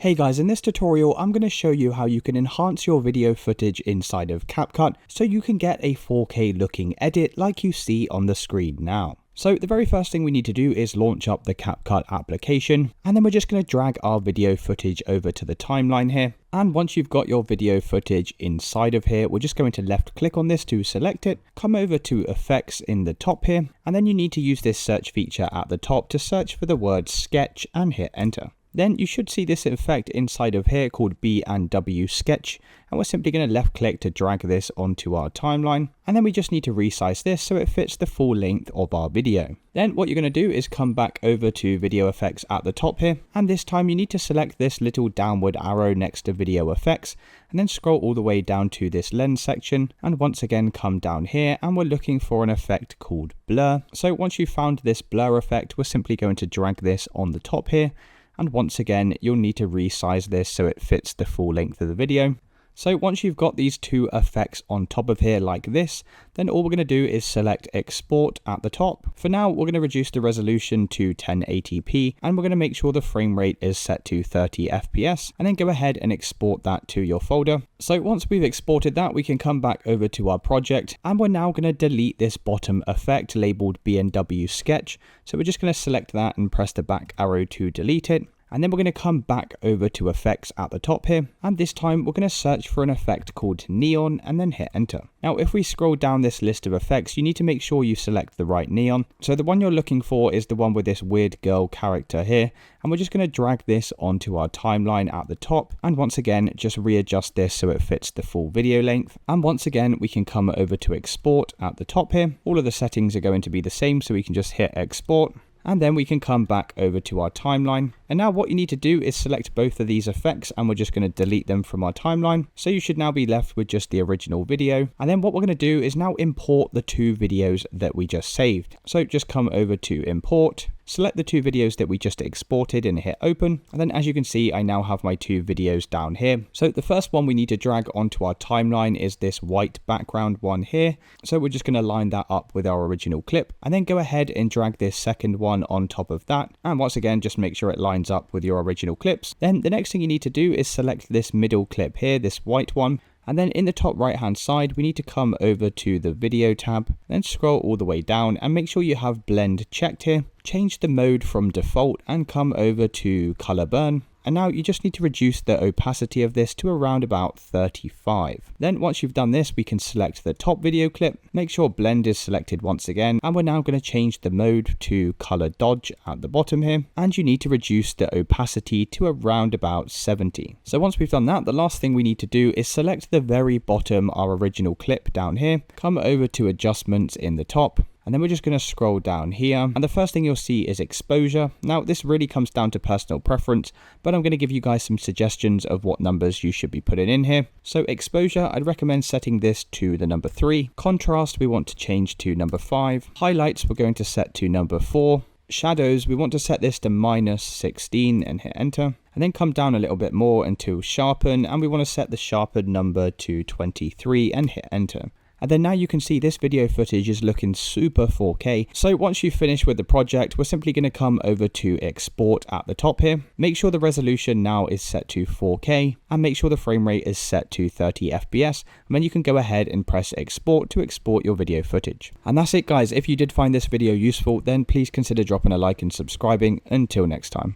Hey guys, in this tutorial I'm going to show you how you can enhance your video footage inside of CapCut so you can get a 4K looking edit like you see on the screen now. So the very first thing we need to do is launch up the CapCut application, and then we're just going to drag our video footage over to the timeline here. And once you've got your video footage inside of here, we're just going to left click on this to select it, come over to effects in the top here, and then you need to use this search feature at the top to search for the word sketch and hit enter. Then you should see this effect inside of here called B&W sketch, and we're simply going to left click to drag this onto our timeline, and then we just need to resize this so it fits the full length of our video. Then what you're going to do is come back over to video effects at the top here, and this time you need to select this little downward arrow next to video effects, and then scroll all the way down to this lens section, and once again come down here, and we're looking for an effect called blur. So once you've found this blur effect, we're simply going to drag this on the top here. And once again, you'll need to resize this so it fits the full length of the video. So once you've got these two effects on top of here like this, then all we're going to do is select export at the top. For now, we're going to reduce the resolution to 1080p, and we're going to make sure the frame rate is set to 30 FPS, and then go ahead and export that to your folder. So once we've exported that, we can come back over to our project, and we're now going to delete this bottom effect labeled B&W sketch. So we're just going to select that and press the back arrow to delete it. And then we're going to come back over to effects at the top here, and this time we're going to search for an effect called neon and then hit enter. Now if we scroll down this list of effects, you need to make sure you select the right neon. So the one you're looking for is the one with this weird girl character here, and we're just going to drag this onto our timeline at the top, and once again just readjust this so it fits the full video length. And once again we can come over to export at the top here. All of the settings are going to be the same, so we can just hit export. And then we can come back over to our timeline. And now what you need to do is select both of these effects, and we're just going to delete them from our timeline. So you should now be left with just the original video. And then what we're going to do is now import the two videos that we just saved. So just come over to import, select the two videos that we just exported and hit open. And then as you can see, I now have my two videos down here. So the first one we need to drag onto our timeline is this white background one here. So we're just going to line that up with our original clip, and then go ahead and drag this second one on top of that. And once again, just make sure it lines up with your original clips. Then the next thing you need to do is select this middle clip here, this white one. And then in the top right hand side, we need to come over to the video tab, then scroll all the way down and make sure you have blend checked here. Change the mode from default and come over to color burn. And now you just need to reduce the opacity of this to around about 35. Then once you've done this, we can select the top video clip, make sure blend is selected once again, and we're now going to change the mode to color dodge at the bottom here, and you need to reduce the opacity to around about 70. So once we've done that, the last thing we need to do is select the very bottom, our original clip down here, come over to adjustments in the top. And then we're just going to scroll down here, and the first thing you'll see is exposure. Now this really comes down to personal preference, but I'm going to give you guys some suggestions of what numbers you should be putting in here. So exposure, I'd recommend setting this to the number 3. Contrast, we want to change to number 5. Highlights, we're going to set to number 4. Shadows, we want to set this to -16 and hit enter. And then come down a little bit more until sharpen, and we want to set the sharpen number to 23 and hit enter. And then now you can see this video footage is looking super 4K. So once you finish with the project, we're simply going to come over to export at the top here. Make sure the resolution now is set to 4K, and make sure the frame rate is set to 30 FPS. And then you can go ahead and press export to export your video footage. And that's it guys. If you did find this video useful, then please consider dropping a like and subscribing. Until next time.